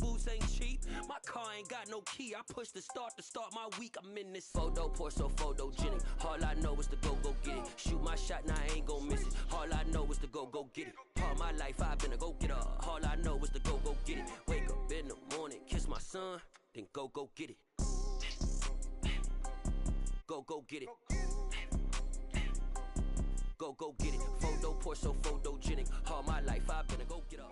booze ain't cheap. My car ain't got no key. I push the start to start my week. I'm in this photo, pour so photogenic. All I know is to go get it. Shoot my shot, now I ain't gon' miss it. All I know is to go get it. All my life I've been a go-getter. All I know is to go get it. Wake up in the morning, kiss my son, then go get it. Go get it. Go get it. Photo, pour so photogenic. All my life I've been a go-getter.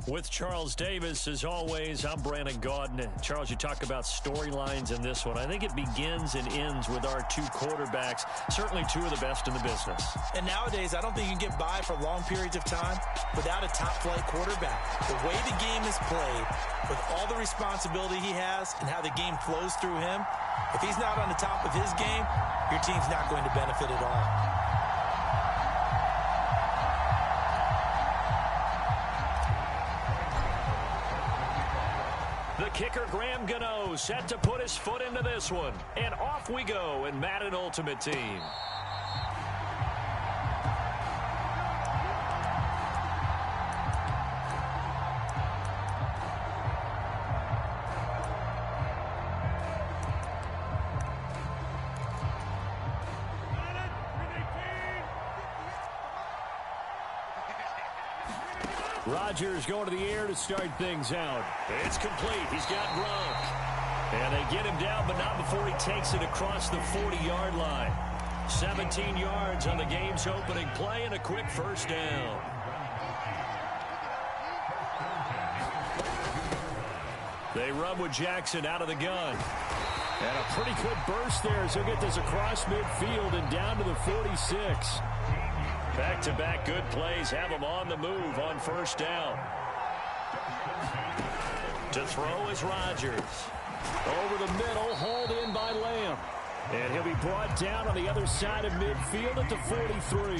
With Charles Davis, as always, I'm Brandon Gaudin. Charles, you talk about storylines in this one. I think it begins and ends with our two quarterbacks, certainly two of the best in the business. And nowadays, I don't think you can get by for long periods of time without a top-flight quarterback. The way the game is played, with all the responsibility he has and how the game flows through him, if he's not on the top of his game, your team's not going to benefit at all. The kicker, Graham Gano, set to put his foot into this one. And off we go in Madden Ultimate Team. Rodgers going to the air to start things out. It's complete. He's got Gronk. And they get him down, but not before he takes it across the 40-yard line. 17 yards on the game's opening play and a quick first down. They run with Jackson out of the gun. And a pretty good burst there as he'll get this across midfield and down to the 46. Back-to-back good plays have him on the move on first down. To throw is Rodgers. Over the middle, hauled in by Lamb. And he'll be brought down on the other side of midfield at the 43.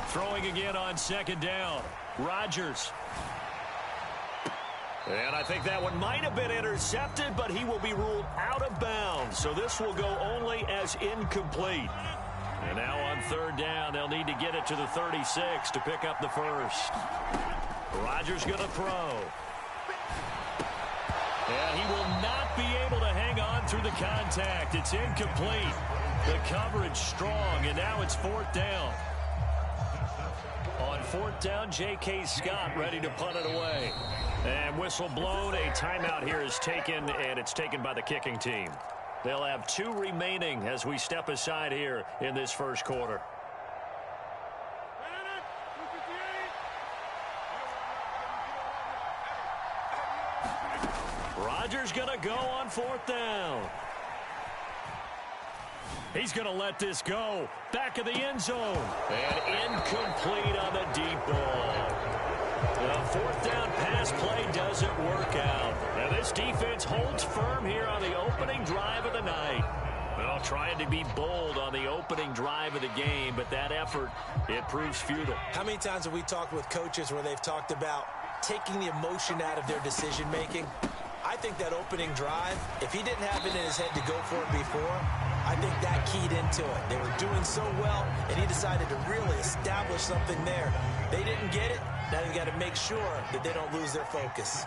Throwing again on second down. Rodgers. And I think that one might have been intercepted, but he will be ruled out of bounds. So this will go only as incomplete. And now on third down, they'll need to get it to the 36 to pick up the first. Rodgers going to throw. And he will not be able to hang on through the contact. It's incomplete. The coverage strong, and now it's fourth down. On fourth down, J.K. Scott ready to punt it away. And whistle blown. A timeout here is taken, and it's taken by the kicking team. They'll have two remaining as we step aside here in this first quarter. Rodgers going to go on fourth down. He's going to let this go. Back of the end zone. And incomplete on the deep ball. The fourth down pass play doesn't work out. And this defense holds firm here on the opening drive of the night. Well, trying to be bold on the opening drive of the game, but that effort, it proves futile. How many times have we talked with coaches where they've talked about taking the emotion out of their decision-making? I think that opening drive, if he didn't have it in his head to go for it before, I think that keyed into it. They were doing so well, and he decided to really establish something there. They didn't get it. Now you got to make sure that they don't lose their focus.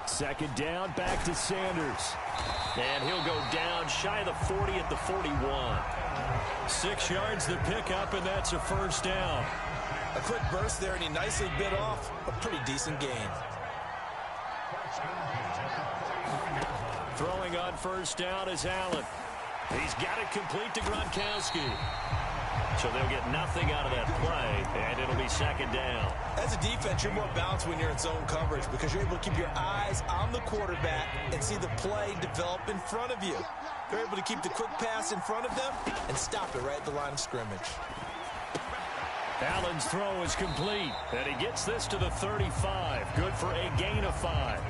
Second down, back to Sanders. And he'll go down shy of the 40 at the 41. 6 yards to pick up, and that's a first down. A quick burst there, and he nicely bit off a pretty decent gain. Throwing on first down is Allen. He's got it complete to Gronkowski. So they'll get nothing out of that play, and it'll be second down. As a defense, you're more balanced when you're in zone coverage because you're able to keep your eyes on the quarterback and see the play develop in front of you. They're able to keep the quick pass in front of them and stop it right at the line of scrimmage. Allen's throw is complete, and he gets this to the 35. Good for a gain of 5.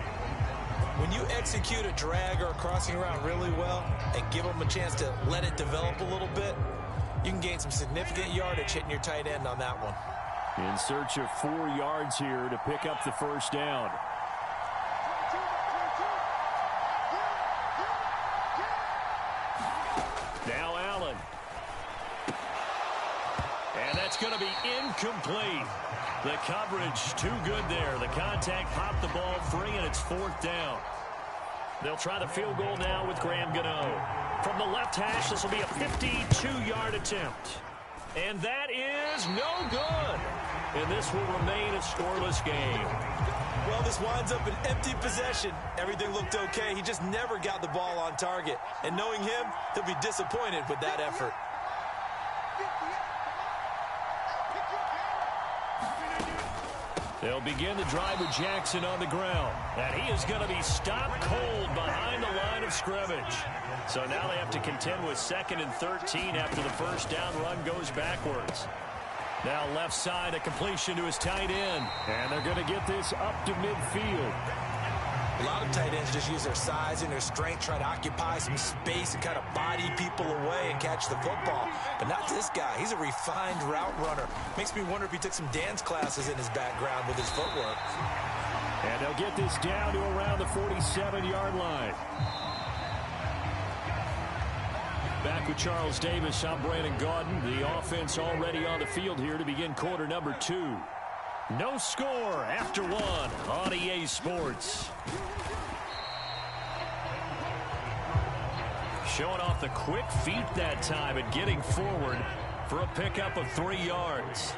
When you execute a drag or a crossing route really well and give them a chance to let it develop a little bit, you can gain some significant yardage hitting your tight end on that one. In search of 4 yards here to pick up the first down. going to be incomplete. The coverage too good there. The contact popped the ball free, and it's 4th down. They'll try the field goal now with Graham Gano. From the left hash, this will be a 52-yard attempt. And that is no good. And this will remain a scoreless game. Well, this winds up an empty possession. Everything looked okay. He just never got the ball on target. And knowing him, he'll be disappointed with that effort. They'll begin the drive with Jackson on the ground. And he is going to be stopped cold behind the line of scrimmage. So now they have to contend with 2nd and 13 after the first down run goes backwards. Now left side, a completion to his tight end. And they're going to get this up to midfield. A lot of tight ends just use their size and their strength, try to occupy some space and kind of body people away and catch the football. But not this guy. He's a refined route runner. Makes me wonder if he took some dance classes in his background with his footwork. And they'll get this down to around the 47-yard line. Back with Charles Davis, I'm Brandon Gaudin. The offense already on the field here to begin quarter number 2. No score after 1 on EA Sports. Showing off the quick feet that time and getting forward for a pickup of 3 yards.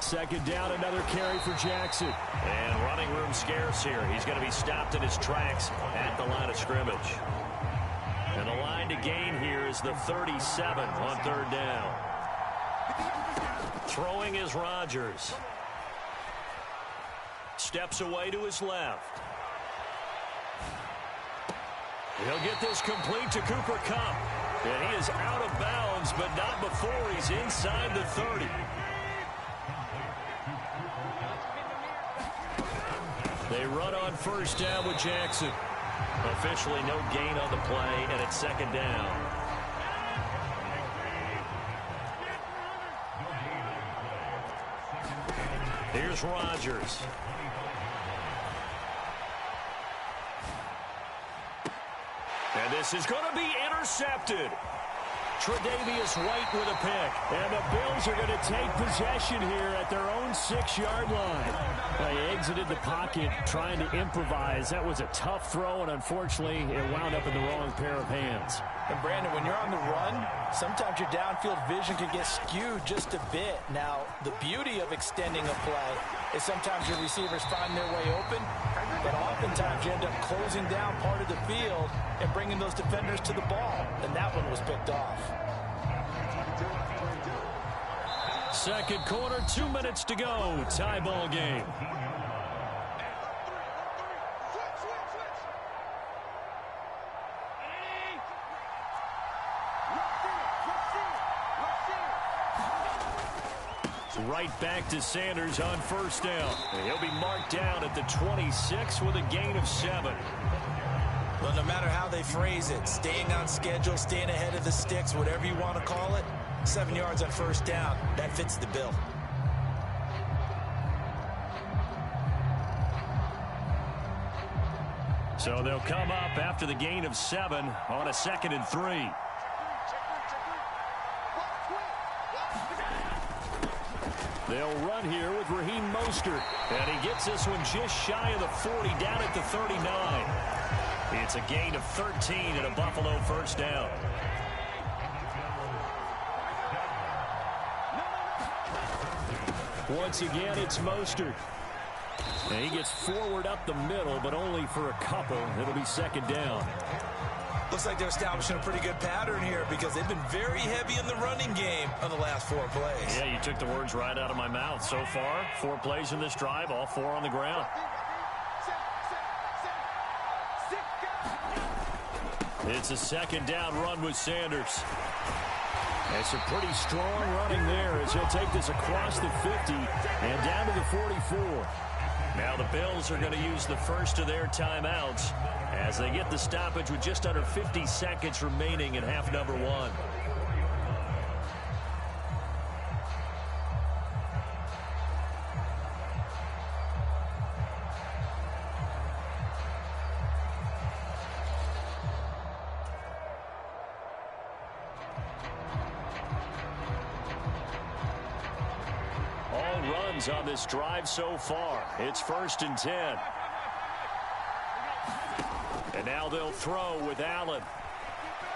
2nd down, another carry for Jackson. And running room scarce here. He's going to be stopped in his tracks at the line of scrimmage. And the line to gain here is the 37 on 3rd down. Throwing is Rodgers. Steps away to his left. He'll get this complete to Cooper Kupp. And he is out of bounds, but not before he's inside the 30. They run on 1st down with Jackson. Officially no gain on the play, and it's 2nd down. Here's Rodgers. And this is going to be intercepted. Tre'Davious White with a pick. And the Bills are going to take possession here at their own 6-yard line. They exited the pocket trying to improvise. That was a tough throw, and unfortunately, it wound up in the wrong pair of hands. And Brandon, when you're on the run, sometimes your downfield vision can get skewed just a bit. Now, the beauty of extending a play is sometimes your receivers find their way open, but oftentimes you end up closing down part of the field and bringing those defenders to the ball. And that one was picked off. 2nd quarter, 2 minutes to go. Tie ball game. Right back to Sanders on 1st down. He'll be marked down at the 26 with a gain of 7. Well, no matter how they phrase it, staying on schedule, staying ahead of the sticks, whatever you want to call it, 7 yards on 1st down, that fits the bill. So they'll come up after the gain of 7 on a 2nd and 3. They'll run here with Raheem Mostert. And he gets this one just shy of the 40, down at the 39. It's a gain of 13 and a Buffalo 1st down. Once again, it's Mostert. And he gets forward up the middle, but only for a couple. It'll be 2nd down. Looks like they're establishing a pretty good pattern here because they've been very heavy in the running game on the last 4 plays. Yeah, you took the words right out of my mouth. So far, 4 plays in this drive, all 4 on the ground. It's a 2nd down run with Sanders. It's a pretty strong running there as he'll take this across the 50 and down to the 44. Now the Bills are going to use the first of their timeouts as they get the stoppage with just under 50 seconds remaining in half number 1. downs on this drive so far. It's 1st and 10. And now they'll throw with Allen.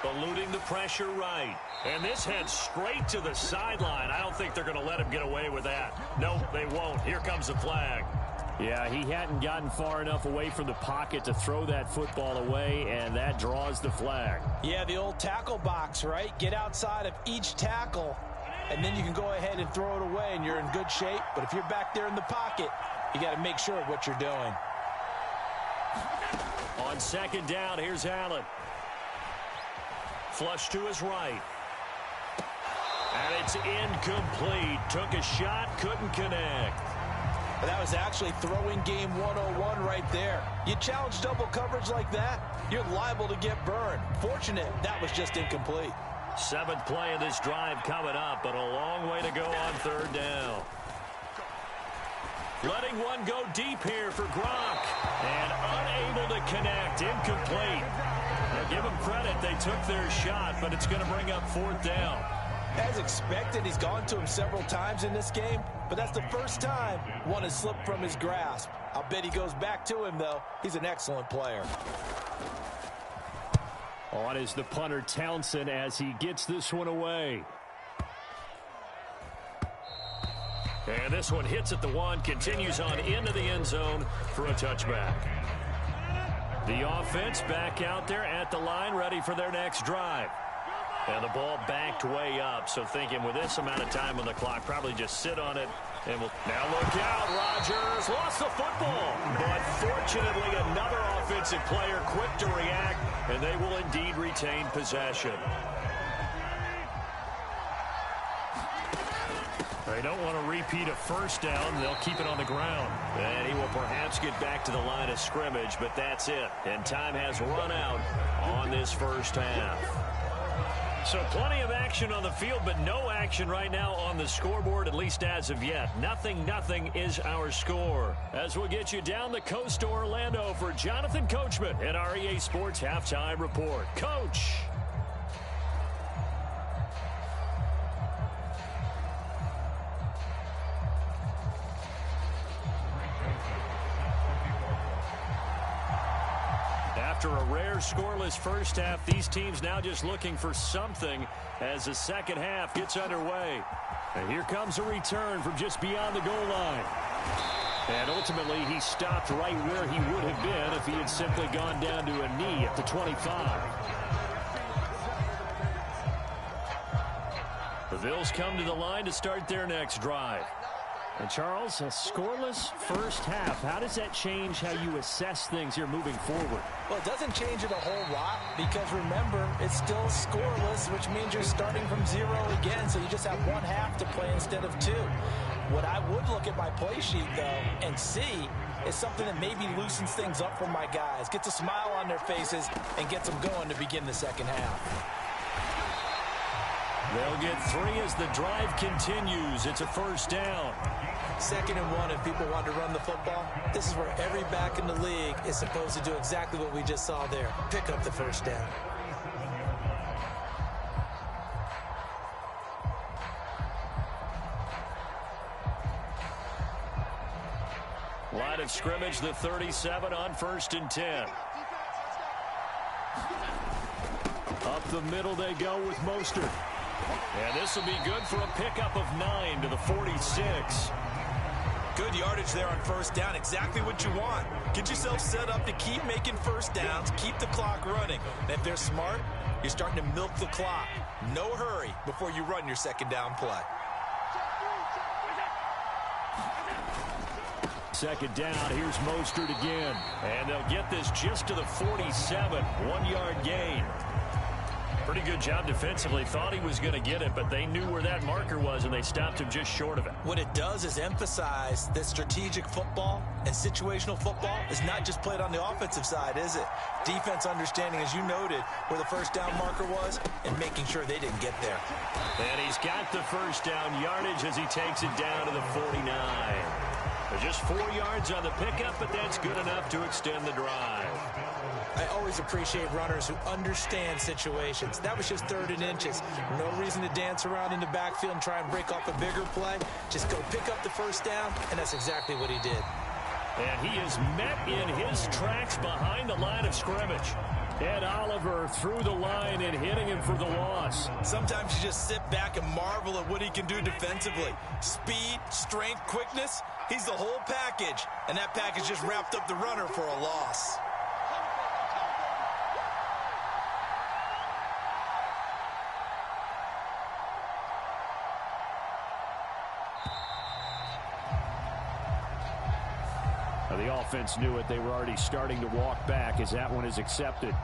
Eluding the pressure right. And this heads straight to the sideline. I don't think they're going to let him get away with that. Nope, they won't. Here comes the flag. Yeah, he hadn't gotten far enough away from the pocket to throw that football away, and that draws the flag. Yeah, the old tackle box, right? Get outside of each tackle, and then you can go ahead and throw it away, and you're in good shape. But if you're back there in the pocket, you got to make sure of what you're doing. On 2nd down, here's Allen. Flush to his right. And it's incomplete. Took a shot, couldn't connect. But that was actually throwing game 101 right there. You challenge double coverage like that, you're liable to get burned. Fortunate that was just incomplete. 7th play of this drive coming up, but a long way to go on 3rd down. Letting one go deep here for Gronk. And unable to connect. Incomplete. Now give them credit. They took their shot, but it's going to bring up 4th down. As expected, he's gone to him several times in this game, but that's the first time one has slipped from his grasp. I'll bet he goes back to him, though. He's an excellent player. On is the punter Townsend as he gets this one away. And this one hits at the 1, continues on into the end zone for a touchback. The offense back out there at the line, ready for their next drive. And the ball backed way up, so thinking with this amount of time on the clock, probably just sit on it. And we'll now look out. Rodgers lost the football. But fortunately, another offensive player quick to react, and they will indeed retain possession. They don't want to repeat a first down. They'll keep it on the ground. And he will perhaps get back to the line of scrimmage, but that's it. And time has run out on this first half. So plenty of action on the field, but no action right now on the scoreboard, at least as of yet. 0-0 is our score. As we'll get you down the coast to Orlando for Jonathan Coachman at our EA Sports Halftime Report. Coach. After a rare scoreless first half, these teams now just looking for something as the second half gets underway. And here comes a return from just beyond the goal line. And ultimately, he stopped right where he would have been if he had simply gone down to a knee at the 25. The Bills come to the line to start their next drive. And Charles, a scoreless first half. How does that change how you assess things here moving forward? Well, it doesn't change it a whole lot because, remember, it's still scoreless, which means you're starting from 0 again, so you just have one half to play instead of 2. What I would look at my play sheet, though, and see is something that maybe loosens things up for my guys, gets a smile on their faces, and gets them going to begin the second half. They'll get 3 as the drive continues. It's a first down. 2nd and 1 if people want to run the football. This is where every back in the league is supposed to do exactly what we just saw there. Pick up the first down. Line of scrimmage, the 37 on 1st and 10. Up the middle they go with Mostert. And this will be good for a pickup of 9 to the 46. Good yardage there on first down. Exactly what you want. Get yourself set up to keep making first downs, keep the clock running. And if they're smart, you're starting to milk the clock. No hurry before you run your second down play. 2nd down, here's Mostert again. And they'll get this just to the 47, 1-yard gain. Pretty good job defensively. Thought he was going to get it, but they knew where that marker was, and they stopped him just short of it. What it does is emphasize that strategic football and situational football is not just played on the offensive side, is it? Defense understanding, as you noted, where the first down marker was and making sure they didn't get there. And he's got the first down yardage as he takes it down to the 49. Just 4 yards on the pickup, but that's good enough to extend the drive. I always appreciate runners who understand situations. That was just 3rd and inches. No reason to dance around in the backfield and try and break off a bigger play. Just go pick up the first down, and that's exactly what he did. And he is met in his tracks behind the line of scrimmage. Ed Oliver through the line and hitting him for the loss. Sometimes you just sit back and marvel at what he can do defensively. Speed, strength, quickness, he's the whole package. And that package just wrapped up the runner for a loss. The offense knew it. They were already starting to walk back as that one is accepted.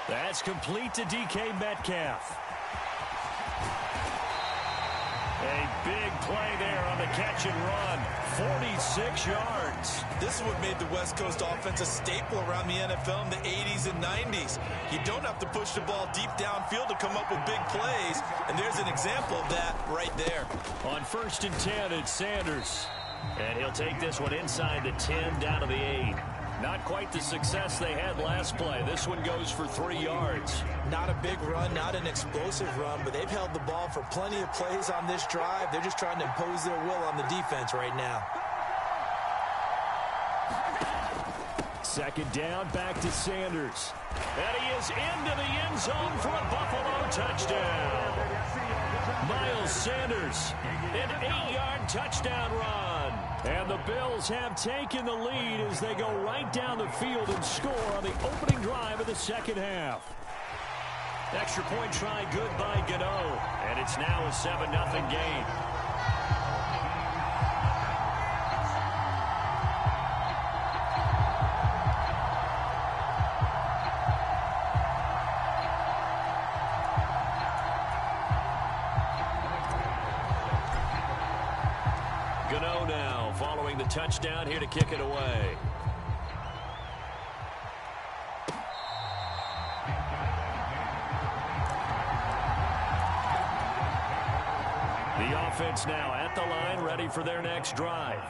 That's complete to DK Metcalf. A big play there on the catch and run. 46 yards. This is what made the West Coast offense a staple around the NFL in the 80s and 90s. You don't have to push the ball deep downfield to come up with big plays, and there's an example of that right there. On 1st and 10, it's Sanders. And he'll take this one inside the 10 down to the 8. Not quite the success they had last play. This one goes for 3 yards. Not a big run, not an explosive run, but they've held the ball for plenty of plays on this drive. They're just trying to impose their will on the defense right now. 2nd down, back to Sanders. And he is into the end zone for a Buffalo touchdown. Miles Sanders, an 8-yard touchdown run. And the Bills have taken the lead as they go right down the field and score on the opening drive of the 2nd half. Extra point try good by Gano. And it's now a 7-0 game. Gano now following the touchdown here to kick it away. The offense now at the line, ready for their next drive.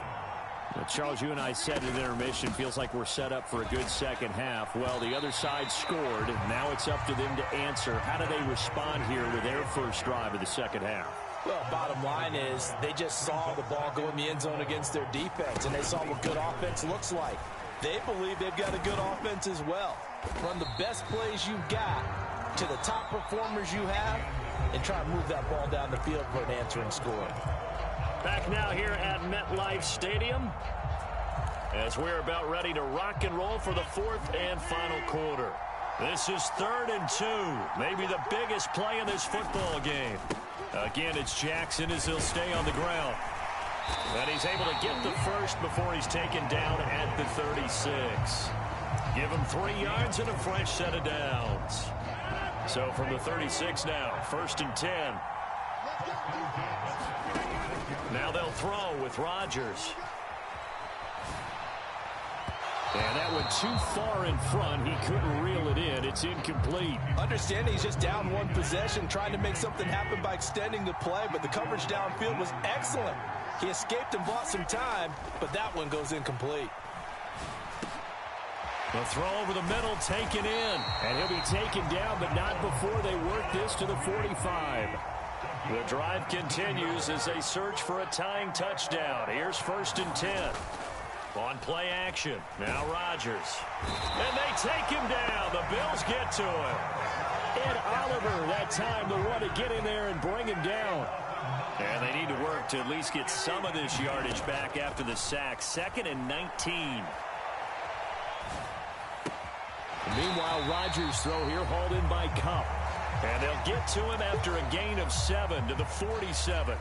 Charles, you and I said at intermission, feels like we're set up for a good 2nd half. Well, the other side scored. Now it's up to them to answer. How do they respond here with their first drive of the 2nd half? Well, bottom line is they just saw the ball go in the end zone against their defense, and they saw what good offense looks like. They believe they've got a good offense as well. Run the best plays you've got to the top performers you have, and try to move that ball down the field for an answering score. Back now here at MetLife Stadium as we're about ready to rock and roll for the 4th and final quarter. This is 3rd and 2, maybe the biggest play in this football game. Again, it's Jackson as he'll stay on the ground. And he's able to get the first before he's taken down at the 36. Give him 3 yards and a fresh set of downs. So from the 36 now, 1st and 10. Now they'll throw with Rodgers. And that went too far in front. He couldn't reel it in. It's incomplete. Understanding he's just down one possession, trying to make something happen by extending the play, but the coverage downfield was excellent. He escaped and bought some time, but that one goes incomplete. The throw over the middle taken in. And he'll be taken down, but not before they work this to the 45. The drive continues as they search for a tying touchdown. Here's 1st and 10. On play action. Now Rodgers. And they take him down. The Bills get to him. Ed Oliver that time the one to get in there and bring him down. And they need to work to at least get some of this yardage back after the sack. 2nd and 19. Meanwhile, Rodgers' throw here hauled in by Cup. And they'll get to him after a gain of 7 to the 47.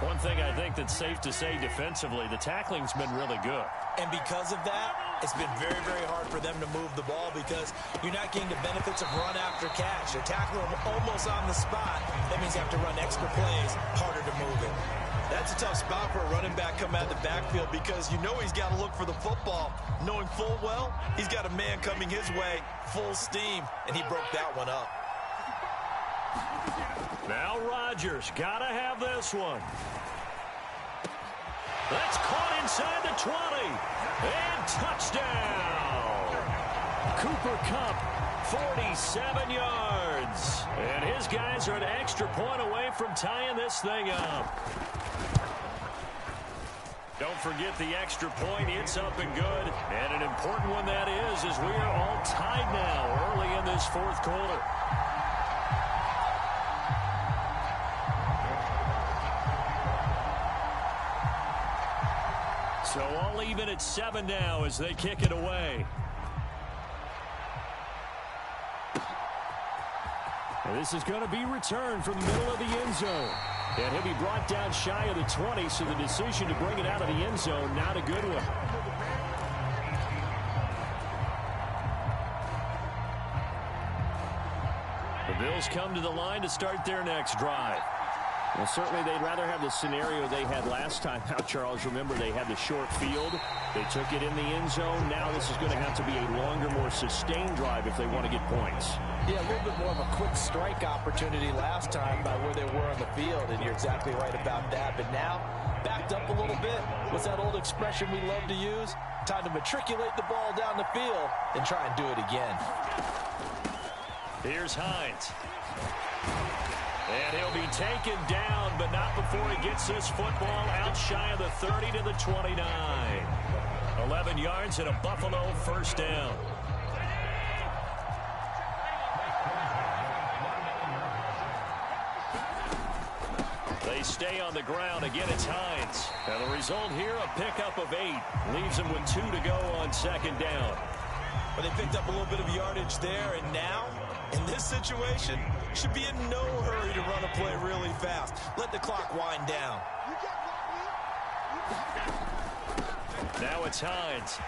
One thing I think that's safe to say defensively, the tackling's been really good. And because of that, it's been very, very hard for them to move the ball because you're not getting the benefits of run after catch. They're tackling them almost on the spot. That means you have to run extra plays, harder to move it. That's a tough spot for a running back coming out of the backfield because you know he's got to look for the football, knowing full well he's got a man coming his way, full steam, and he broke that one up. Now Rodgers, gotta have this one. That's caught inside the 20. And touchdown. Cooper Kupp, 47 yards. And his guys are an extra point away from tying this thing up. Don't forget the extra point. It's up and good. And an important one that is, as we are all tied now early in this fourth quarter. So all even at 7 now as they kick it away. And this is going to be returned from the middle of the end zone. And he'll be brought down shy of the 20, so the decision to bring it out of the end zone, not a good one. The Bills come to the line to start their next drive. Well, certainly they'd rather have the scenario they had last time out, Charles. Remember, they had the short field. They took it in the end zone. Now this is going to have to be a longer, more sustained drive if they want to get points. Yeah, a little bit more of a quick strike opportunity last time by where they were on the field, and you're exactly right about that. But now, backed up a little bit. What's that old expression we love to use? Time to matriculate the ball down the field and try and do it again. Here's Hines. And he'll be taken down, but not before he gets this football out shy of the 30 to the 29. 11 yards and a Buffalo first down. They stay on the ground. Again, it's Hines. And the result here, a pickup of 8. Leaves them with 2 to go on second down. But they picked up a little bit of yardage there, and now, in this situation, should be in no hurry to run a play really fast. Let the clock wind down. Now it's Hines.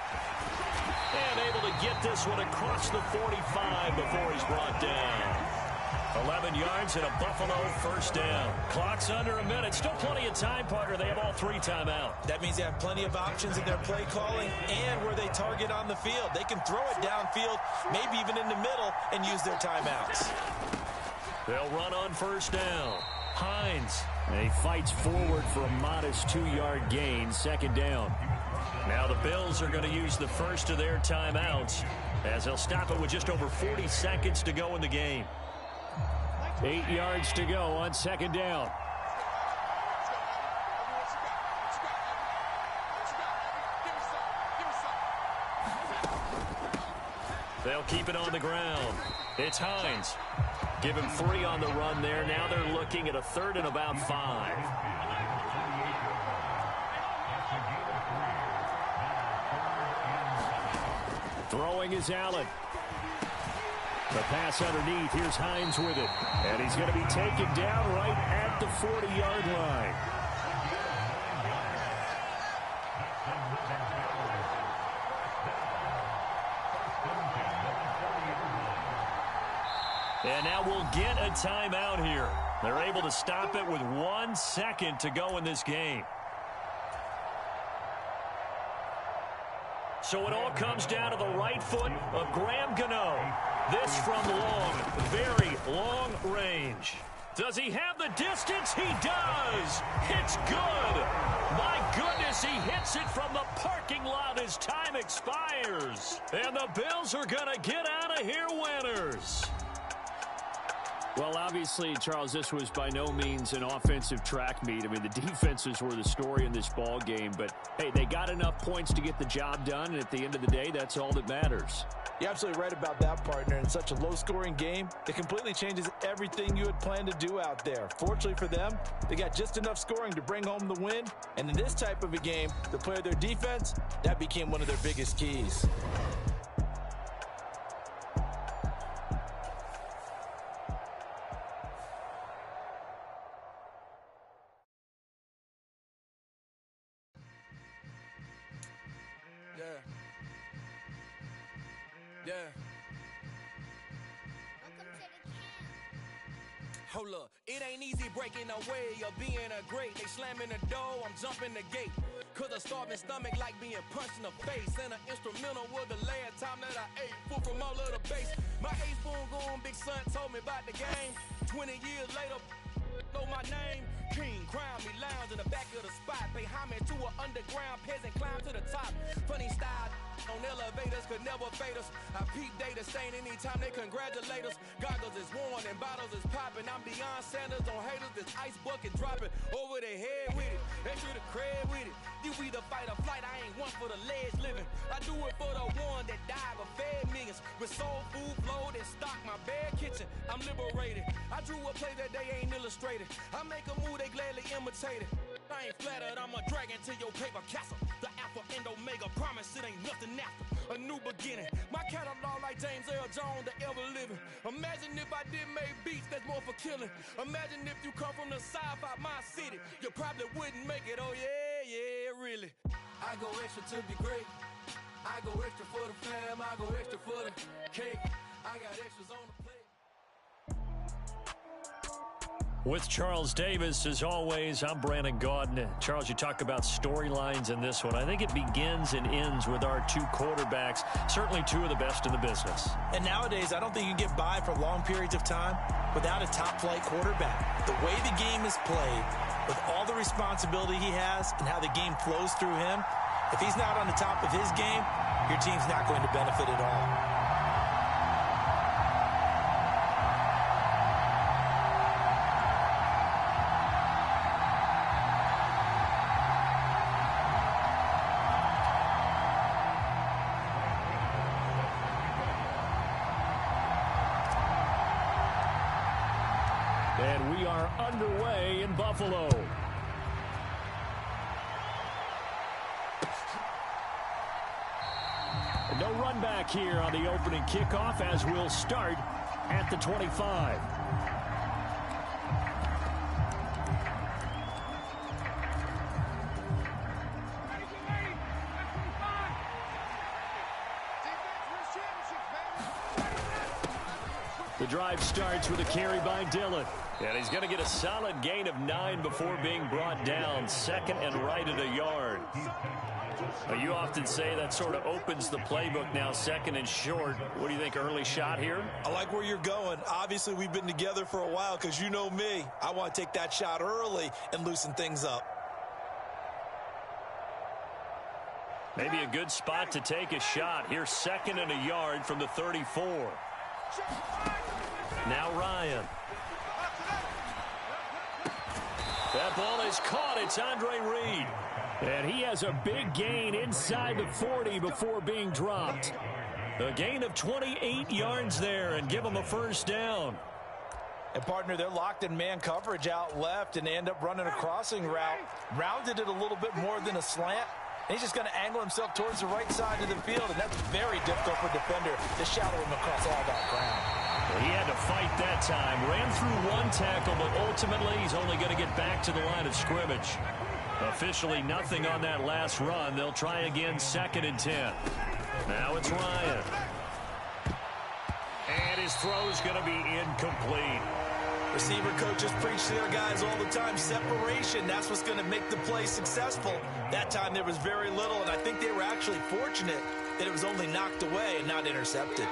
And able to get this one across the 45 before he's brought down. 11 yards and a Buffalo first down. Clock's under a minute. Still plenty of time, partner. They have all 3 timeouts. That means they have plenty of options in their play calling and where they target on the field. They can throw it downfield, maybe even in the middle, and use their timeouts. They'll run on first down. Hines. And he fights forward for a modest 2-yard gain, second down. Now the Bills are going to use the first of their timeouts as they'll stop it with just over 40 seconds to go in the game. 8 yards to go on second down. They'll keep it on the ground. It's Hines. Give him 3 on the run there. Now they're looking at a 3rd and about 5. Throwing is Allen. The pass underneath. Here's Hines with it. And he's going to be taken down right at the 40-yard line. And now we'll get a timeout here. They're able to stop it with 1 second to go in this game. So it all comes down to the right foot of Graham Gano. This from long, very long range. Does he have the distance? He does. It's good. My goodness, he hits it from the parking lot as time expires. And the Bills are going to get out of here winners. Well, obviously, Charles, this was by no means an offensive track meet. I mean, the defenses were the story in this ball game. But, hey, they got enough points to get the job done. And at the end of the day, that's all that matters. You're absolutely right about that, partner. In such a low-scoring game, it completely changes everything you had planned to do out there. Fortunately for them, they got just enough scoring to bring home the win. And in this type of a game, to play their defense, that became one of their biggest keys. Hold up, it ain't easy breaking away or being a great. They slamming the door, I'm jumping the gate. Cause a starving stomach like being punched in the face. And an instrumental was the last time that I ate food from all of the base. My A-spoon going big son told me about the game. 20 years later, know my name. King, crown me, lounge in the back of the spot. Pay homage to an underground peasant, climb to the top. Funny style on elevators could never fade us. I peep data stain anytime they congratulate us. Goggles is worn and bottles is popping. I'm beyond Sanders on haters. This ice bucket dropping over their head with it. Extra the cred with it. You either fight or flight. I ain't one for the ledge living. I do it for the one that died but fed millions. With soul food flowed and stock my bare kitchen. I'm liberated. I drew a play that they ain't illustrated. I make a move they gladly imitated. I ain't flattered, I'm a dragon to your paper castle. The alpha and omega, promise it ain't nothing after. A new beginning, my catalog like James Earl Jones, the ever living. Imagine if I did make beats, that's more for killing. Imagine if you come from the south out my city, you probably wouldn't make it, oh yeah, really. I go extra to be great. I go extra for the fam, I go extra for the cake. I got extras on the plate. With Charles Davis, as always, I'm Brandon Gaudin. Charles, you talk about storylines in this one. I think it begins and ends with our two quarterbacks, certainly two of the best in the business. And nowadays, I don't think you can get by for long periods of time without a top-flight quarterback. The way the game is played, with all the responsibility he has and how the game flows through him, if he's not on the top of his game, your team's not going to benefit at all. And we are underway in Buffalo. No run back here on the opening kickoff as we'll start at the 25. The drive starts with a carry by Dillon. And he's going to get a solid gain of 9 before being brought down. Second and right at a yard. Well, you often say that sort of opens the playbook now, second and short. What do you think, early shot here? I like where you're going. Obviously, we've been together for a while because you know me. I want to take that shot early and loosen things up. Maybe a good spot to take a shot. Here's second and a yard from the 34. Now Ryan. That ball is caught. It's Andre Reed. And he has a big gain inside the 40 before being dropped. A gain of 28 yards there and give him a first down. And, partner, they're locked in man coverage out left, and they end up running a crossing route. Rounded it a little bit more than a slant. And he's just going to angle himself towards the right side of the field, and that's very difficult for a defender to shadow him across all that ground. Well, he had to fight that time. Ran through one tackle, but ultimately he's only going to get back to the line of scrimmage. Officially nothing on that last run. They'll try again, second and 10. Now it's Ryan. And his throw's going to be incomplete. Receiver coaches preach to their guys all the time. Separation, that's what's going to make the play successful. That time there was very little, and I think they were actually fortunate that it was only knocked away and not intercepted.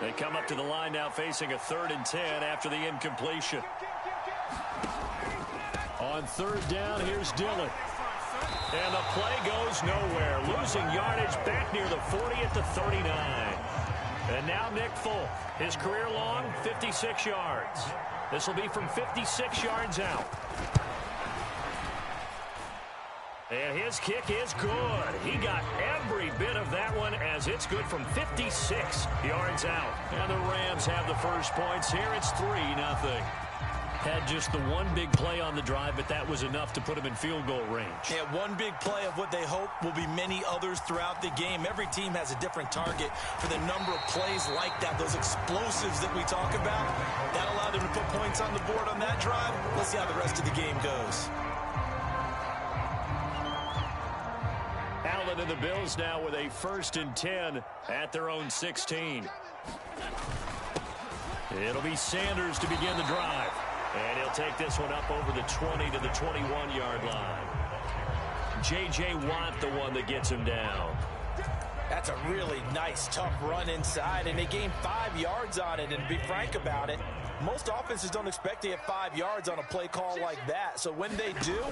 They come up to the line now facing a 3rd and 10 after the incompletion. On 3rd down, here's Dillon. And the play goes nowhere. Losing yardage back near the 40 at the 39. And now Nick Folk. His career long, 56 yards. This will be from 56 yards out. And his kick is good. He got every bit of that one as it's good from 56 yards out. And the Rams have the first points here. It's 3-0. Had just the one big play on the drive, but that was enough to put him in field goal range. Yeah, one big play of what they hope will be many others throughout the game. Every team has a different target for the number of plays like that, those explosives that we talk about. That allowed them to put points on the board on that drive. Let's see how the rest of the game goes. Allen and the Bills now with a 1st and 10 at their own 16. It'll be Sanders to begin the drive. And he'll take this one up over the 20 to the 21-yard line. J.J. Watt, the one that gets him down. That's a really nice, tough run inside, and they gained 5 yards on it. And to be frank about it, most offenses don't expect to get 5 yards on a play call like that. So when they do,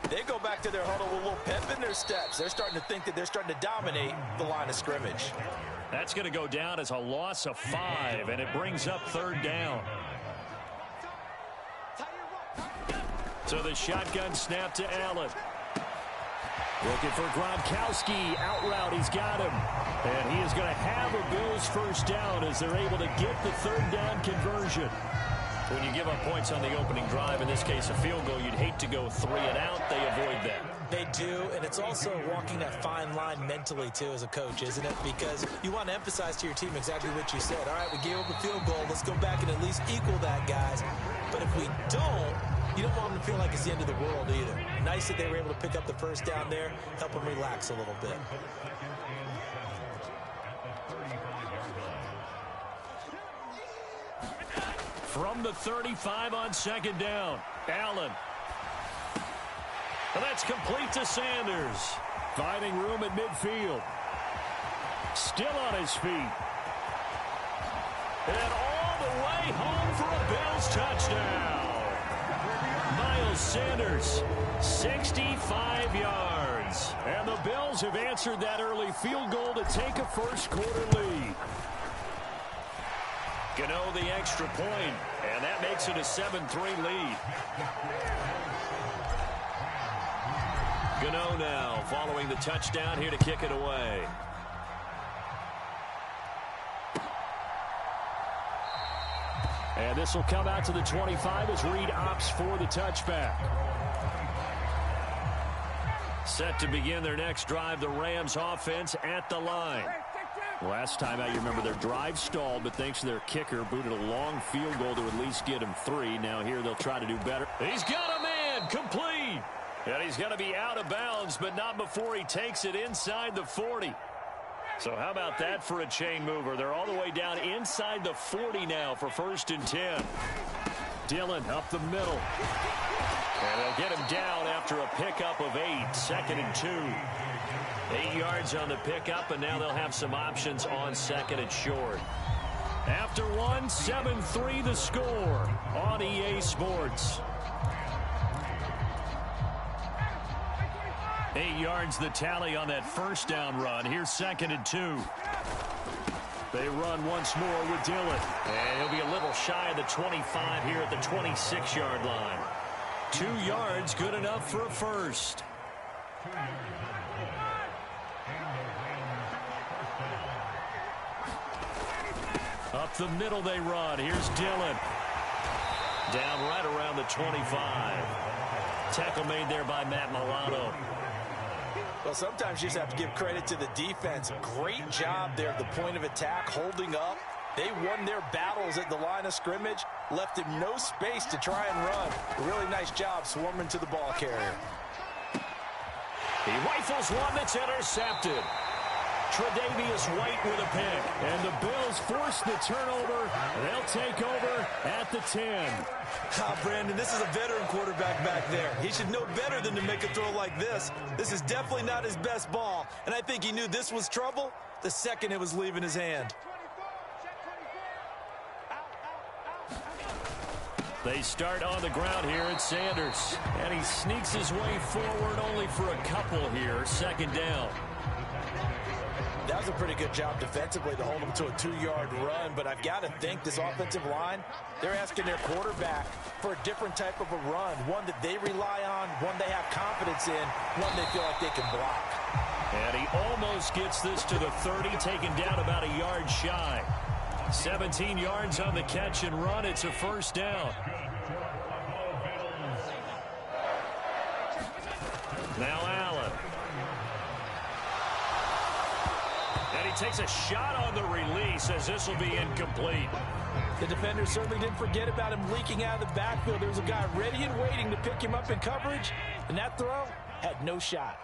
they go back to their huddle with a little pep in their steps. They're starting to think that they're starting to dominate the line of scrimmage. That's going to go down as a loss of 5, and it brings up 3rd down. So the shotgun snap to Allen. Looking for Gronkowski. Out route, he's got him. And he is going to have a Bills first down as they're able to get the 3rd down conversion. When you give up points on the opening drive, in this case a field goal, you'd hate to go 3 and out. They avoid that. They do, and it's also walking that fine line mentally, too, as a coach, isn't it? Because you want to emphasize to your team exactly what you said. All right, we gave up a field goal. Let's go back and at least equal that, guys. But if we don't, you don't want them to feel like it's the end of the world either. Nice that they were able to pick up the first down there, help them relax a little bit. From the 35 on 2nd down, Allen. And that's complete to Sanders. Finding room at midfield. Still on his feet. And all the way home for a Bills touchdown. Miles Sanders, 65 yards. And the Bills have answered that early field goal to take a first-quarter lead. Gano the extra point, and that makes it a 7-3 lead. Gano now following the touchdown here to kick it away. And this will come out to the 25 as Reed opts for the touchback. Set to begin their next drive, the Rams offense at the line. Last time out, you remember their drive stalled, but thanks to their kicker, booted a long field goal to at least get him 3. Now here they'll try to do better. He's got a man, complete. And he's going to be out of bounds, but not before he takes it inside the 40. So how about that for a chain mover? They're all the way down inside the 40 now for 1st and 10. Dillon up the middle. And they'll get him down after a pickup of 8, 2nd and 2. 8 yards on the pickup, and now they'll have some options on 2nd and short. After 1, 7-3 the score on EA Sports. 8 yards the tally on that first down run. Here's 2nd and 2. They run once more with Dillon. And he'll be a little shy of the 25 here at the 26-yard line. 2 yards, good enough for a first. Up the middle they run. Here's Dillon. Down right around the 25. Tackle made there by Matt Milano. Well, sometimes you just have to give credit to the defense. Great job there at the point of attack, holding up. They won their battles at the line of scrimmage, left him no space to try and run. A really nice job swarming to the ball carrier. He rifles one that's intercepted. Tre'Davious White with a pick. And the Bills force the turnover. They'll take over at the 10. Brandon, this is a veteran quarterback back there. He should know better than to make a throw like this. This is definitely not his best ball. And I think he knew this was trouble the second it was leaving his hand. They start on the ground here at Sanders. And he sneaks his way forward only for a couple here. 2nd down. That was a pretty good job defensively to hold him to a 2-yard run, but I've got to think this offensive line, they're asking their quarterback for a different type of a run, one that they rely on, one they have confidence in, one they feel like they can block. And he almost gets this to the 30, taken down about a yard shy. 17 yards on the catch and run. It's a first down. Now Allen. And he takes a shot on the release as this will be incomplete. The defender certainly didn't forget about him leaking out of the backfield. There was a guy ready and waiting to pick him up in coverage, and that throw had no shot.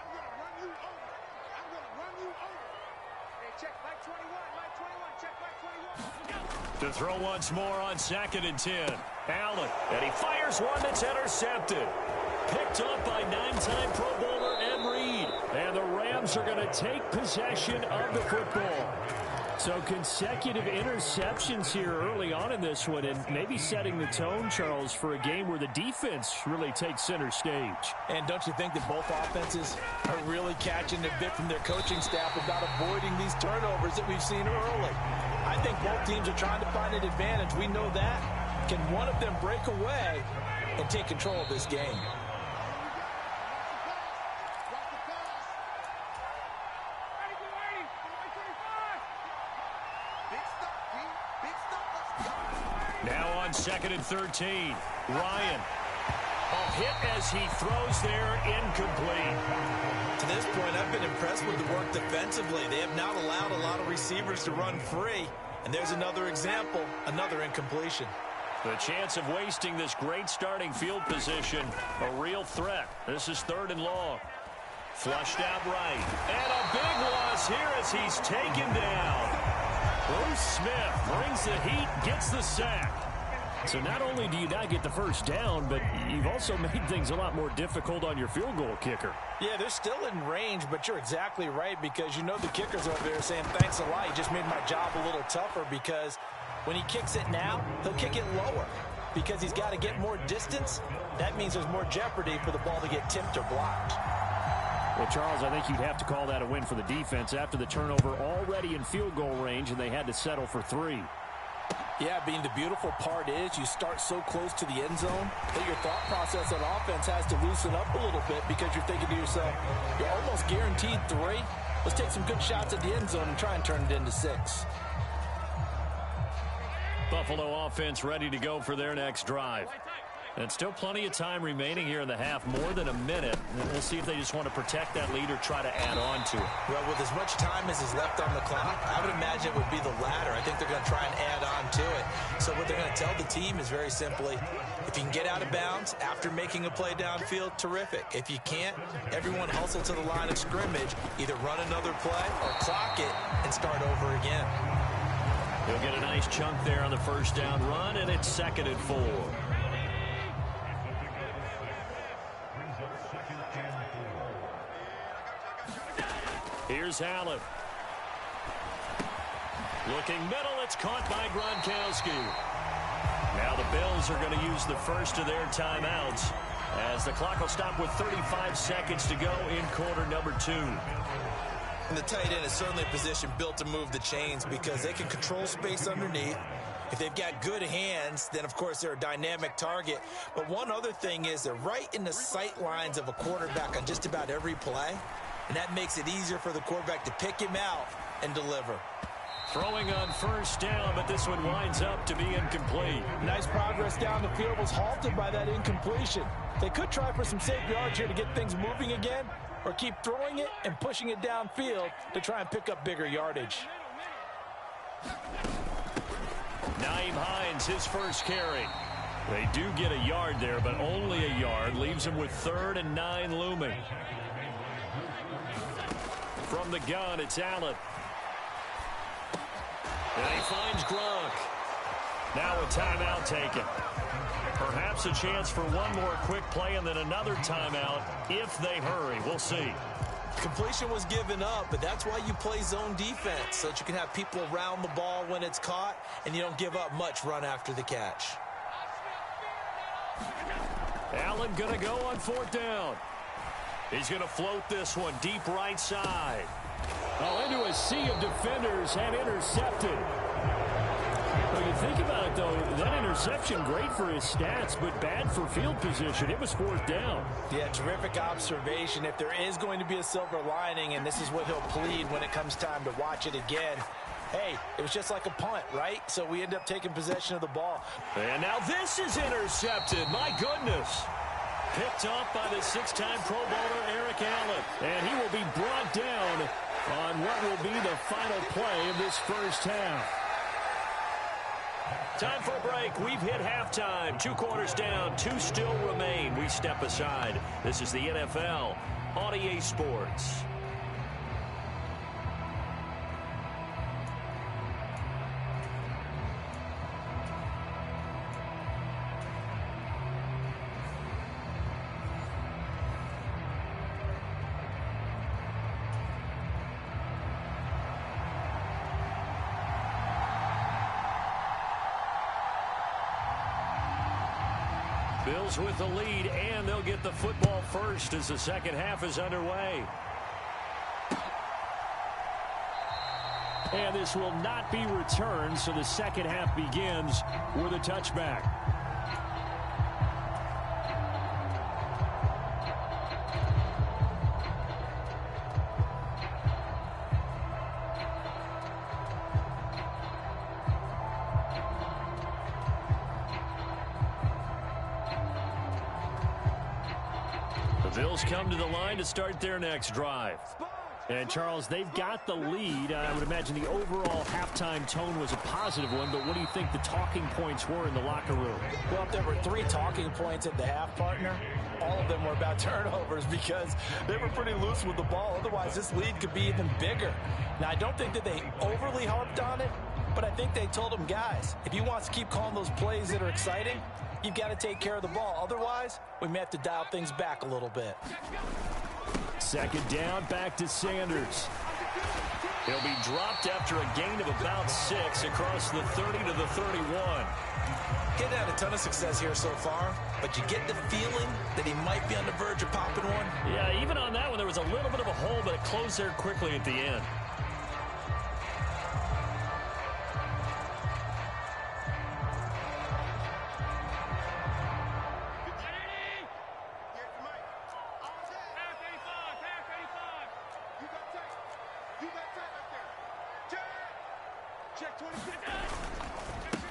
To throw once more on 2nd and 10. Allen, and he fires one that's intercepted. Picked up by 9-time Pro Bowler Ed Reed. And the Rams are going to take possession of the football. So consecutive interceptions here early on in this one, and maybe setting the tone, Charles, for a game where the defense really takes center stage. And don't you think that both offenses are really catching a bit from their coaching staff about avoiding these turnovers that we've seen early? I think both teams are trying to find an advantage. We know that. Can one of them break away and take control of this game? Now on 2nd and 13, Ryan. A hit as he throws there, incomplete. To this point, I've been impressed with the work defensively. They have not allowed a lot of receivers to run free. And there's another example, another incompletion. The chance of wasting this great starting field position, a real threat. This is 3rd and long. Flushed out right. And a big loss here as he's taken down. Bruce Smith brings the heat, gets the sack. So not only do you not get the first down, but you've also made things a lot more difficult on your field goal kicker. Yeah, they're still in range, but you're exactly right because you know the kicker's over there saying, thanks a lot. You just made my job a little tougher because when he kicks it now, he'll kick it lower because he's got to get more distance. That means there's more jeopardy for the ball to get tipped or blocked. Well, Charles, I think you'd have to call that a win for the defense after the turnover already in field goal range, and they had to settle for 3. Yeah, Bean, the beautiful part is you start so close to the end zone that your thought process on offense has to loosen up a little bit because you're thinking to yourself, you're almost guaranteed 3. Let's take some good shots at the end zone and try and turn it into 6. Buffalo offense ready to go for their next drive. And still plenty of time remaining here in the half, more than a minute. And we'll see if they just want to protect that lead or try to add on to it. Well, with as much time as is left on the clock, I would imagine it would be the latter. I think they're going to try and add on to it. So what they're going to tell the team is very simply, if you can get out of bounds after making a play downfield, terrific. If you can't, everyone hustle to the line of scrimmage, either run another play or clock it and start over again. He'll get a nice chunk there on the first down run, and it's 2nd and 4. Here's Allen. Looking middle, it's caught by Gronkowski. Now the Bills are going to use the first of their timeouts as the clock will stop with 35 seconds to go in quarter number 2. And the tight end is certainly a position built to move the chains because they can control space underneath. If they've got good hands, then, of course, they're a dynamic target. But one other thing is they're right in the sight lines of a quarterback on just about every play. And that makes it easier for the quarterback to pick him out and deliver. Throwing on first down, but this one winds up to be incomplete. Nice progress down the field was halted by that incompletion. They could try for some safe yards here to get things moving again, or keep throwing it and pushing it downfield to try and pick up bigger yardage. Nyheim Hines, his first carry. They do get a yard there, but only a yard. Leaves him with 3rd and 9 looming. From the gun, it's Allen. And he finds Gronk. Now a timeout taken. Perhaps a chance for one more quick play and then another timeout if they hurry. We'll see. Completion was given up, but that's why you play zone defense, so that you can have people around the ball when it's caught, and you don't give up much run after the catch. Allen going to go on 4th down. He's going to float this one deep right side. Oh, into a sea of defenders and intercepted. Well, you think about it, though, that interception, great for his stats, but bad for field position. It was 4th down. Yeah, terrific observation. If there is going to be a silver lining, and this is what he'll plead when it comes time to watch it again, hey, it was just like a punt, right? So we end up taking possession of the ball. And now this is intercepted. My goodness. Picked up by the 6-time Pro Bowler Eric Allen. And he will be brought down on what will be the final play of this first half. Time for a break. We've hit halftime. 2 quarters down. 2 still remain. We step aside. This is the NFL on EA Sports. Bills with the lead, and they'll get the football first as the second half is underway. And this will not be returned, so the second half begins with a touchback. The Bills come to the line to start their next drive. And, Charles, they've got the lead. I would imagine the overall halftime tone was a positive one, but what do you think the talking points were in the locker room? Well, if there were 3 talking points at the half, partner, all of them were about turnovers because they were pretty loose with the ball. Otherwise, this lead could be even bigger. Now, I don't think that they overly harped on it, but I think they told them, guys, if you want to keep calling those plays that are exciting, you've got to take care of the ball. Otherwise, we may have to dial things back a little bit. Second down, back to Sanders. He'll be dropped after a gain of about 6 across the 30 to the 31. He's had a ton of success here so far, but you get the feeling that he might be on the verge of popping one. Yeah, even on that one, there was a little bit of a hole, but it closed there quickly at the end.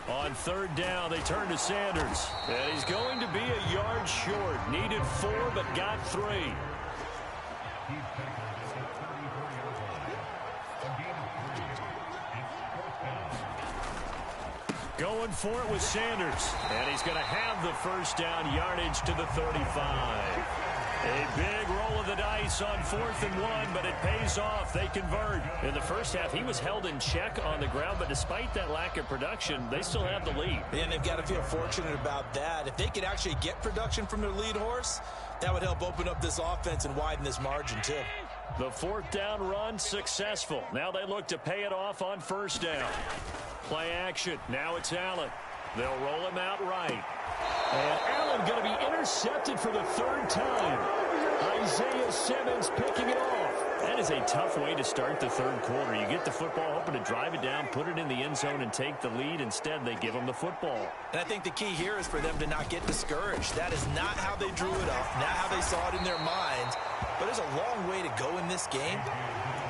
On third down, they turn to Sanders. And he's going to be a yard short. Needed 4, but got 3. Going for it with Sanders. And he's going to have the first down, yardage to the 35. A big roll of the dice on 4th and 1, but it pays off. They convert. In the first half, he was held in check on the ground, but despite that lack of production, they still have the lead. And they've got to feel fortunate about that. If they could actually get production from their lead horse, that would help open up this offense and widen this margin, too. The 4th down run successful. Now they look to pay it off on 1st down. Play action. Now it's Allen. They'll roll him out right. And Allen going to be intercepted for the 3rd time. Isaiah Simmons picking it off. That is a tough way to start the 3rd quarter. You get the football, hoping to drive it down, put it in the end zone, and take the lead. Instead, they give them the football. And I think the key here is for them to not get discouraged. That is not how they drew it up, not how they saw it in their minds. But there's a long way to go in this game.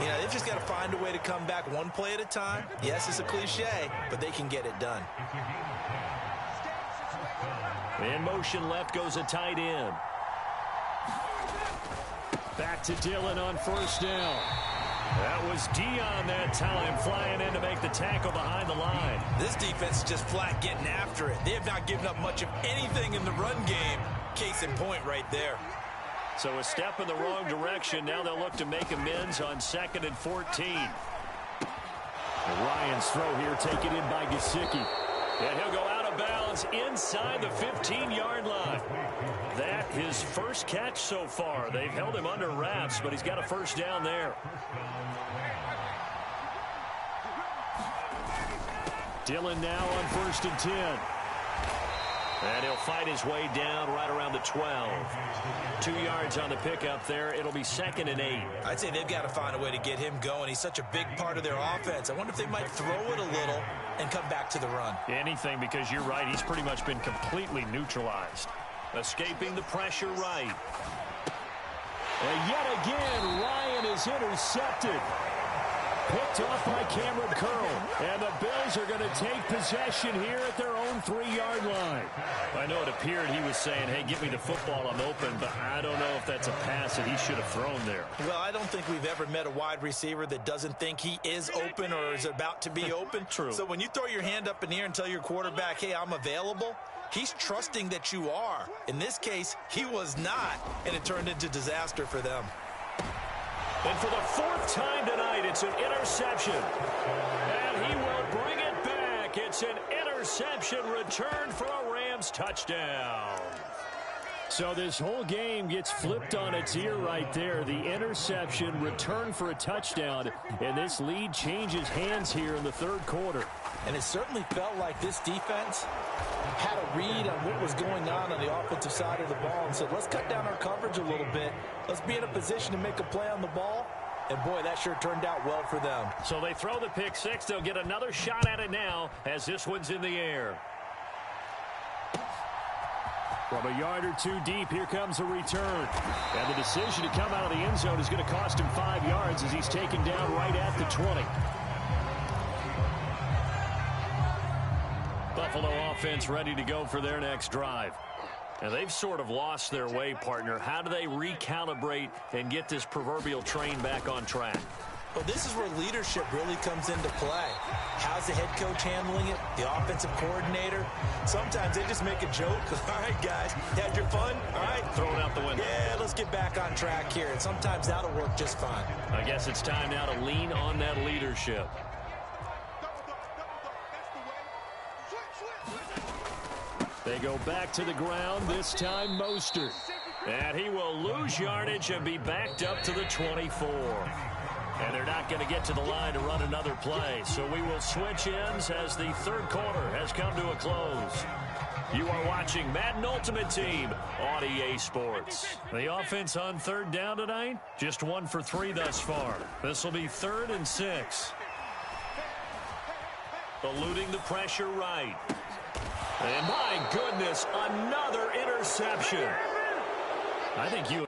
You know, they've just got to find a way to come back one play at a time. Yes, it's a cliche, but they can get it done. In motion left goes a tight end. Back to Dillon on 1st down. That was Dion that time, flying in to make the tackle behind the line. This defense is just flat getting after it. They have not given up much of anything in the run game. Case in point right there. So a step in the wrong direction. Now they'll look to make amends on 2nd and 14. Ryan's throw here taken in by Gesicki. And he'll go out of bounds inside the 15-yard line. That his first catch so far. They've held him under wraps, but he's got a 1st down there. Dillon now on 1st and 10. And he'll fight his way down right around the 12. 2 yards on the pickup there. It'll be 2nd and 8. I'd say they've got to find a way to get him going. He's such a big part of their offense. I wonder if they might throw it a little and come back to the run. Anything, because you're right. He's pretty much been completely neutralized. Escaping the pressure right. And yet again, Ryan is intercepted. Picked off by Cameron Curl. And the Bills are going to take possession here at their own 3-yard line. I know it appeared he was saying, hey, give me the football, I'm open, but I don't know if that's a pass that he should have thrown there. Well, I don't think we've ever met a wide receiver that doesn't think he is open or is about to be open. True. So when you throw your hand up in the air and tell your quarterback, hey, I'm available, he's trusting that you are. In this case, he was not, and it turned into disaster for them. And for the 4th time tonight, it's an interception. And he will bring it back. It's an interception return for a Rams touchdown. So this whole game gets flipped on its ear right there. The interception, return for a touchdown, and this lead changes hands here in the third quarter. And it certainly felt like this defense had a read on what was going on the offensive side of the ball and said, let's cut down our coverage a little bit. Let's be in a position to make a play on the ball. And, boy, that sure turned out well for them. So they throw the pick six. They'll get another shot at it now as this one's in the air. From a yard or two deep, here comes a return. And the decision to come out of the end zone is going to cost him 5 yards as he's taken down right at the 20. Buffalo offense ready to go for their next drive. And they've sort of lost their way, partner. How do they recalibrate and get this proverbial train back on track? Well, this is where leadership really comes into play. How's the head coach handling it? The offensive coordinator? Sometimes they just make a joke. All right, guys, had your fun? All right. Throw it out the window. Yeah, let's get back on track here. And sometimes that'll work just fine. I guess it's time now to lean on that leadership. They go back to the ground, this time Mostert. And he will lose yardage and be backed up to the 24. And they're not going to get to the line to run another play. So we will switch ends as the third quarter has come to a close. You are watching Madden Ultimate Team on EA Sports. The offense on third down tonight, just 1 for 3 thus far. This will be 3rd and 6. Eluding the pressure right. And my goodness, another interception. I think you...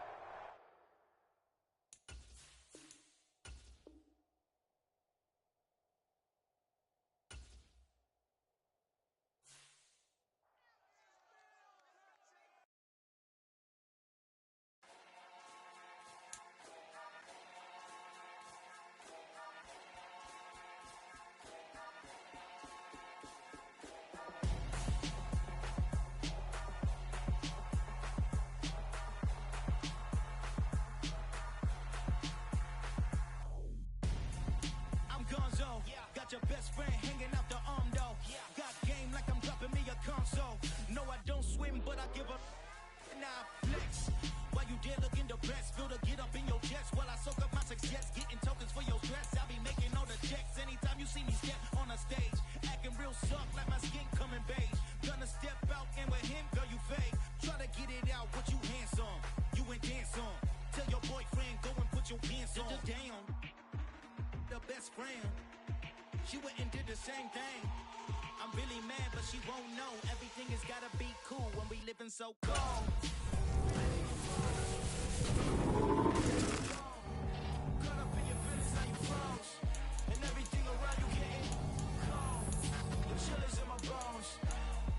Got your best friend hanging out the arm though. Got game like I'm dropping me a console. No, I don't swim, but I give up. Nah, flex. While you there looking the best, feel to get up in your chest while I soak up my success, getting tokens for your stress. I'll be making all the checks anytime you see me step on a stage, acting real soft like my skin coming beige. Gonna step out and with him, girl, you fake. Try to get it out, what you handsome, you ain't dance on. Tell your boyfriend go and put your pants on. Down, the best friend. She went and did the same thing. I'm really mad, but she won't know. Everything has gotta be cool when we living so cold. Caught up in your feelings, how you froze. And everything around you getting cold. The chill is in my bones.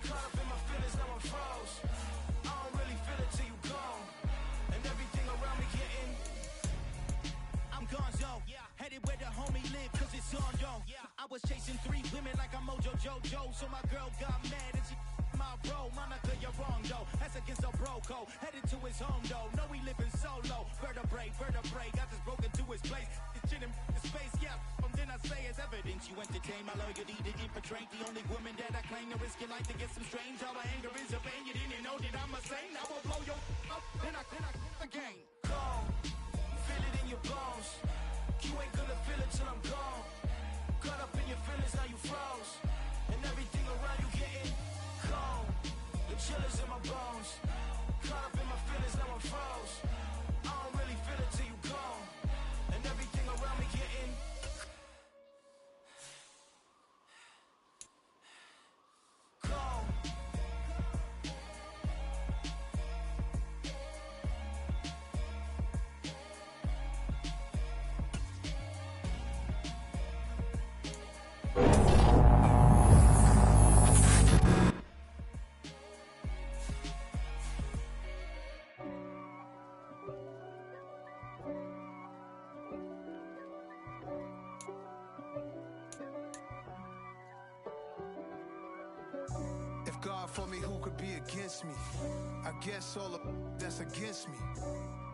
Caught up in my feelings, now I'm froze. I don't really feel it till you gone. And everything around me getting... I'm gonzo. Headed where the homie live, cause it's on, yo. I was chasing 3 women like I'm Mojo Jojo, so my girl got mad and she my bro. Monica, you're wrong, though. That's against a bro code. Headed to his home, though. No, he living solo. Vertebrae. I just broke into his place. It's shit in his face, yeah. Then I say it's evidence. You entertain my loyalty to infiltrate the only woman that I claim to risk your life to get some strange. All my anger is a pain. You didn't know that I'm a saint. I will blow your up, then I again. Cold. Feel it in your bones. You ain't gonna feel it till I'm gone. Caught up in your feelings, now you froze. And everything around you getting cold. The chill is in my bones. Caught up in my feelings, now I'm froze. I don't really feel it till you gone. And everything around me getting cold. God for me, who could be against me? I guess all of that's against me.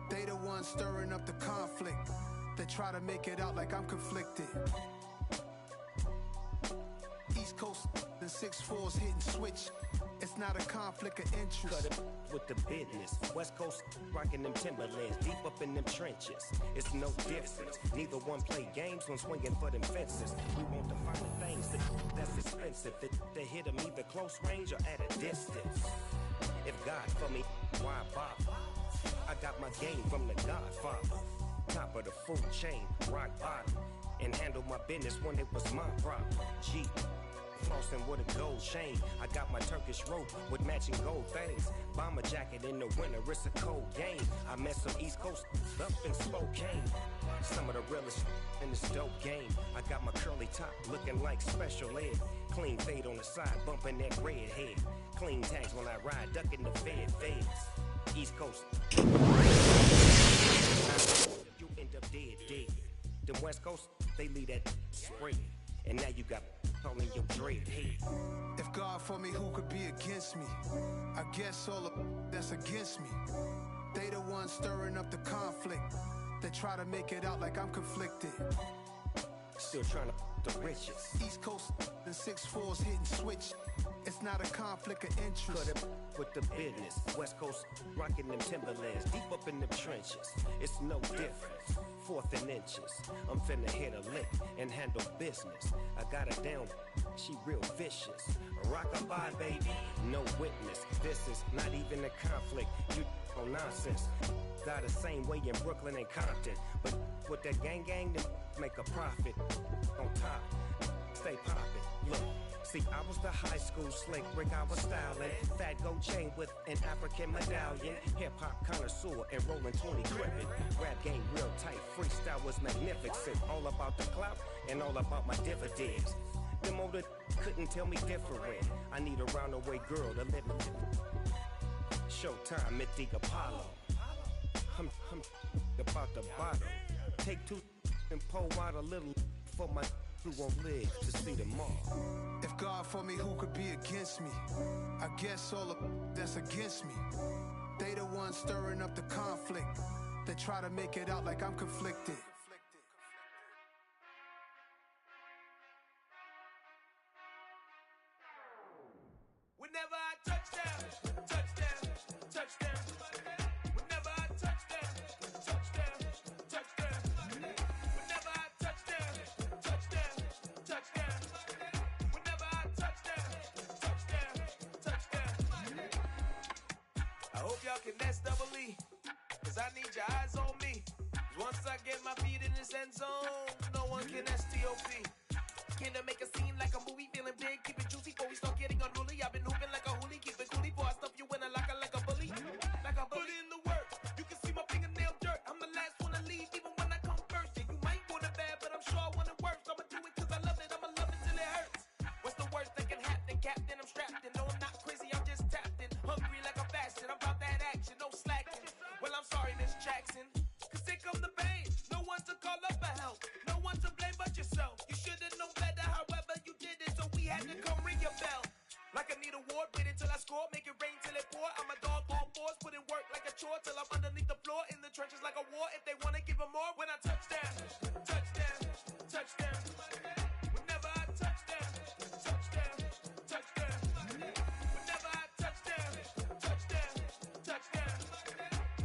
They the ones stirring up the conflict. They try to make it out like I'm conflicted. East Coast and 6'4's hitting switch. It's not a conflict of interest. Cut it with the business. West Coast rocking them Timberlands, deep up in them trenches. It's no difference. Neither one play games when swinging for them fences. We want the finer things that's expensive. They hit them either close range or at a distance. If God for me, why bother? I got my game from the Godfather. Top of the food chain, rock bottom. And handle my business when it was my problem. G. Flossing with a gold chain. I got my Turkish rope with matching gold things. Bomber jacket in the winter, it's a cold game. I met some East Coast up in Spokane. Some of the realest in this dope game. I got my curly top looking like special ed. Clean fade on the side, bumping that red head. Clean tags when I ride, ducking the feds. East Coast. You end up dead. Them West Coast, they leave that spring. And now you got all in your dread head. If God for me, who could be against me? I guess all of that's against me. They the ones stirring up the conflict. They try to make it out like I'm conflicted. Still trying to the riches. East Coast and 6'4s hitting switch. It's not a conflict of interest. Cut it with the business. West Coast rocking them Timberlands, deep up in them trenches. It's no difference. 4th and inches. I'm finna hit a lick and handle business. I got her down, she real vicious. Rockabye, baby, no witness. This is not even a conflict. You on nonsense. Got the same way in Brooklyn and Compton. But with that gang, then make a profit. On top, stay poppin'. Look. See, I was the high school slick Rick, I was styling. Fat gold chain with an African medallion. Hip-hop connoisseur and rolling 20 crippin'. Rap game real tight, freestyle was magnificent. All about the clout and all about my dividends. Them older couldn't tell me different. I need a roundaway girl to let me. Showtime at the Apollo. I'm about the bottle. Take 2 and pour out a little for my who won't live to see them all. If God for me, who could be against me? I guess all of that's against me. They the ones stirring up the conflict. They try to make it out like I'm conflicted. Whenever I touchdown, touchdown, touchdown. Whenever I touchdown, touchdown, touchdown. Whenever I touchdown, touchdown, touchdown. Whenever I touchdown, touchdown, touchdown. I hope y'all can nest double E, 'cause I need your eyes on me. 'Cause once I get my feet in this end zone, no one can STOP. Can I make a scene like a movie, feeling big, keep it juicy before we start getting unruly. I've been hooping like a hoolie, keep it coolie before I stuff you in a locker like a bully. Like a bully. Put in the work, you can see my fingernail dirt. I'm the last one to leave, even when I come first. Yeah, you might want it bad, but I'm sure I want it worse. I'ma do it 'cause I love it, I'ma love it till it hurts. What's the worst that can happen, Captain? I'm strapped in, no I'm not crazy, I'm just tapped in. Hungry like a fashion, I'm about that action, no slacking. Well, I'm sorry, Miss Jackson, 'cause here come the pain. No one to call up for help, no one to blame but yourself. You should've known better, however you did it, so we had to come ring your bell. Like I need a ward, wait until I score, make it rain till it pour. I'm a dog on fours, put in work like a chore till I'm underneath the floor, in the trenches like a war. If they wanna give them more, when I touchdown, touchdown, touchdown. Whenever I touchdown, touchdown, touchdown. Whenever I touchdown, touchdown, touchdown.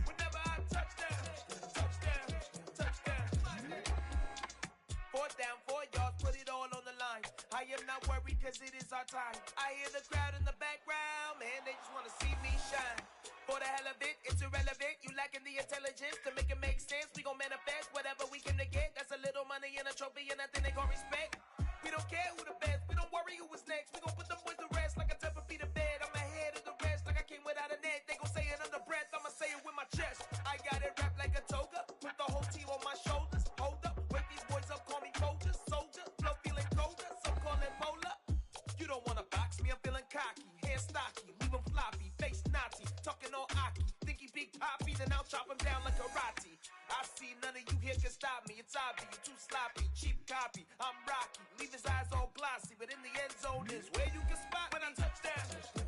Whenever I touchdown, touchdown, touchdown. 4th down, 4 yards, put it all on the line. I am not worried 'cause it is our time. I hear the crowd in the background, man, they just wanna see me shine. For the hell of it, it's irrelevant. You lacking the intelligence to make it make sense. We gon' manifest whatever we came to get. That's a little money and a trophy and nothing they gon' respect. We don't care who the best, we don't worry who was next. We gon' put them boys to rest like a 10 feet of bed. I'm ahead of the rest like I came without a net. They gon' say it under breath, I'ma say it with my chest. I got it wrapped like a toga, put the whole team on my shoulders. Hold up, wake these boys up, call me soldier, soldier. Flow feeling colder, some call it polar. You don't wanna box me, I'm feeling cocky. Hair stocky, leave him floppy, face naughty. Talking all aki, think he big poppy, then I'll chop him down like karate. I see none of you here can stop me, it's obvious, you too sloppy, cheap copy. I'm Rocky, leave his eyes all glossy, but in the end zone is where you can spot when I touchdown,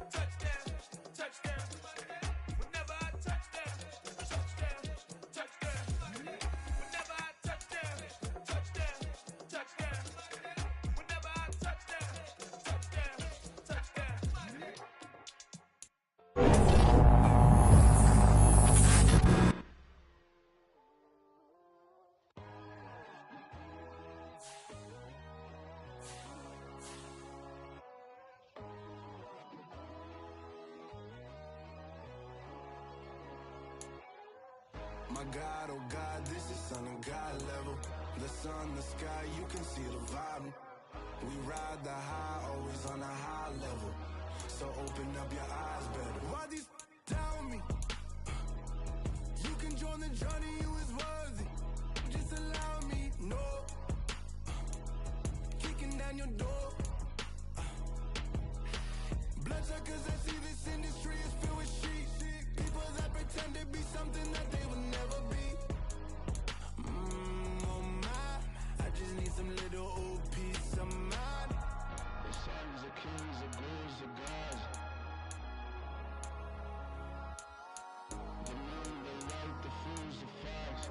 touchdown, touchdown. Whenever I touchdown, touchdown, touchdown. Whenever I touchdown, touchdown, touchdown. Whenever I touchdown, touchdown, touchdown. My God, oh God, this is son of God level. The sun, the sky, you can see the vibe. We ride the high, always on a high level. So open up your eyes better. Why these tell me? You can join the journey, you is worthy. Just allow me, no. Kicking down your door. Bloodsuckers that see this industry is filled with sheep. People that pretend to be something that they will never be. Oh my, I just need some little old peace of mind. The sons, the kings, the ghouls, the gods. The moon, the light, the fools, the facts.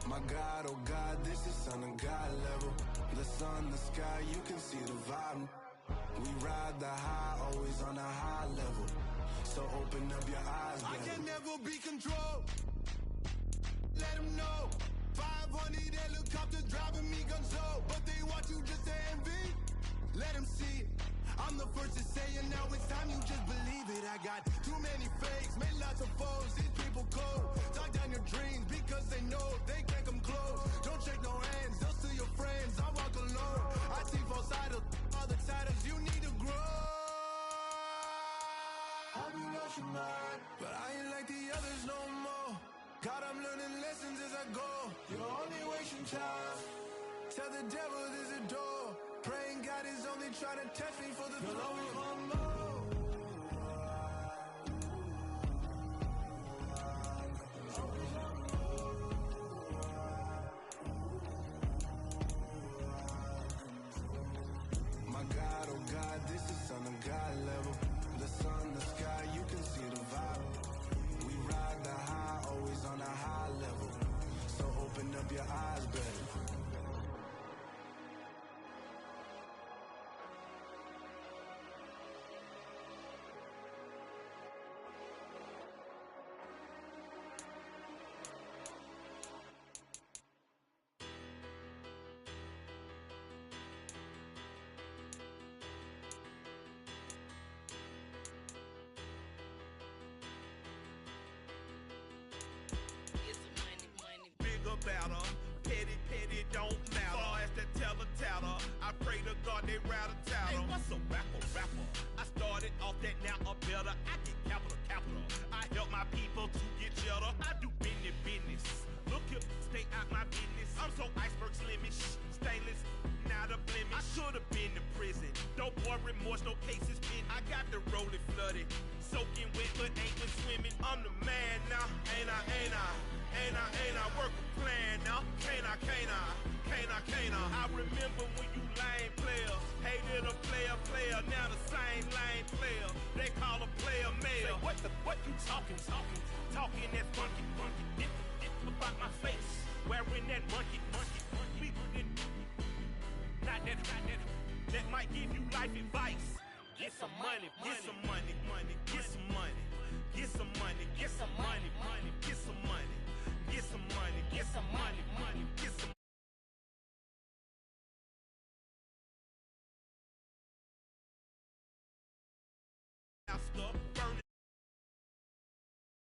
My God, oh God, this is son of God level. The sun, the sky, you can see the vibe. We ride the high, always on a high level. So open up your eyes, baby. I can never be controlled. Let them know. 500 helicopters driving me gunso. But they want you just to envy. Let them see it. I'm the first to say it, now it's time you just believe it. I got too many fakes, made lots of foes. These people cold. Talk down your dreams because they know they can't come close. Don't shake no hands, they'll steal your friends. I walk alone. I see false idols, all the titles you need to grow. Have you lost your mind? But I ain't like the others no more. God, I'm learning lessons as I go. You're only wasting time. Tell the devil there's a door. Praying God is only trying to test me for the glory of more. My God, oh God, this is son of God level. The sun, the sky, you can see the vibe. We ride the high, always on a high level. So open up your eyes, baby. About her, petty, don't matter. Far as that teller, I pray to God they rattle tattle. Hey, what's a rapper? I started off that, now I'm better. I get capital. I help my people to get cheddar. I do business. Look here, stay out my business. I'm so iceberg slimish, stainless, not a blemish. I should have been to prison. No more remorse, no cases pinned. I got the rolling flooded, soaking wet, but ain't been swimming. I'm the man now, ain't I? Work a plan now, can't I? I remember when you lame players hated a player, now the same lame player they call a player mayor. Say, what you talking that funky, dip about my face, wearing that monkey, not that might give you life advice. Get some money, get some money, get some money, get some money, get some money, get some money. Get some money, get some money, get some